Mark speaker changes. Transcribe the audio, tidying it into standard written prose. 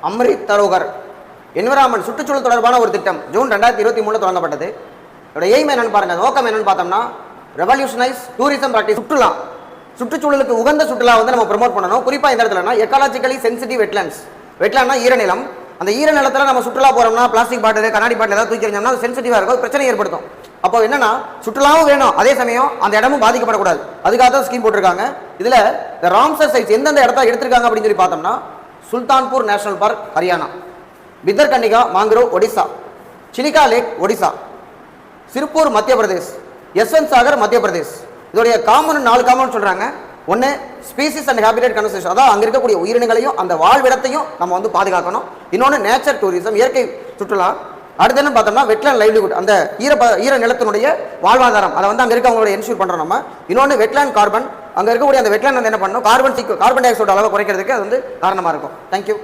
Speaker 1: Amrit Sarovar environment சுற்றுச்சூழல் தொடர்பான ஒரு திட்டம் ஜூன் 2023 தொடங்கப்பட்டது. இதோட எய்ம் என்னன்னு பாருங்க, நோக்கம் என்னன்னு பார்த்தோம்னா ரெவல்யூஷனைஸ் டூரிசம் பிராக்டிஸ். சுற்றுச்சூழலுக்கு உகந்த சுற்றுலா வந்து நம்ம ப்ரமோட் பண்ணணும். குறிப்பா இந்த இடத்துல எக்காலஜிக்கலி சென்சிட்டிவ் வெட்லாண்ட்ஸ். வெட்லாண்ட்னா ஈரநிலம். அந்த ஈரநிலத்தில் நம்ம சுற்றுலா போறோம்னா பிளாஸ்டிக் பாட்டில் கண்ணாடி பாட்டில் ஏதாவது தூக்கி எறிஞ்சோம்னா அது சென்சிட்டிவா இருக்கும், பிரச்சனை ஏற்படுத்தும். அப்போ என்னன்னா சுற்றுலாவும் வேணும், அதே சமயம் அந்த இடமும் பாதிக்கப்படக்கூடாது. அதுக்காக தான் ஸ்கீம் போட்டிருக்காங்க. இதுல இந்த ராம்சர் சைட்ஸ் எந்தெந்த இடத்த எடுத்திருக்காங்க அப்படின்னு சொல்லி பார்த்தோம்னா Sultanpur national park Haryana, Bhitarkanika mangrove Odisha, Chilika lake Odisha, Sirpur Madhya Pradesh, Yashwant Sagar மத்திய பிரதேஷ். இதோடைய காமன் 4 காமன் சொல்றாங்க. ஒன்று ஸ்பீசிஸ் அண்ட் ஹேபிடேட் கன்சர்வேஷன், அதாவது அங்கே இருக்கக்கூடிய உயிரினங்களையும் அந்த வாழ்விடத்தையும் நம்ம வந்து பாதுகாக்கணும். இன்னொன்று நேச்சர் டூரிசம், இயற்கை சுற்றுலா. அடுத்து என்ன பார்த்தோம்னா வெட்லேண்ட் லைவ்லிஹுட், அந்த ஈர நிலத்தினுடைய வாழ்வாதாரம், அதை வந்து அங்கே இருக்கவங்களோட என்ஷூர் பண்ணுறோம் நம்ம. இன்னொன்று வெட்லேண்ட் கார்பன், அங்கே இருக்கக்கூடிய அந்த வெட்லேண்ட் வந்து என்ன பண்ணணும், கார்பன் டை ஆக்சைடு அளவை குறைக்கிறதுக்கு அது வந்து காரணமாக இருக்கும். தேங்க்யூ.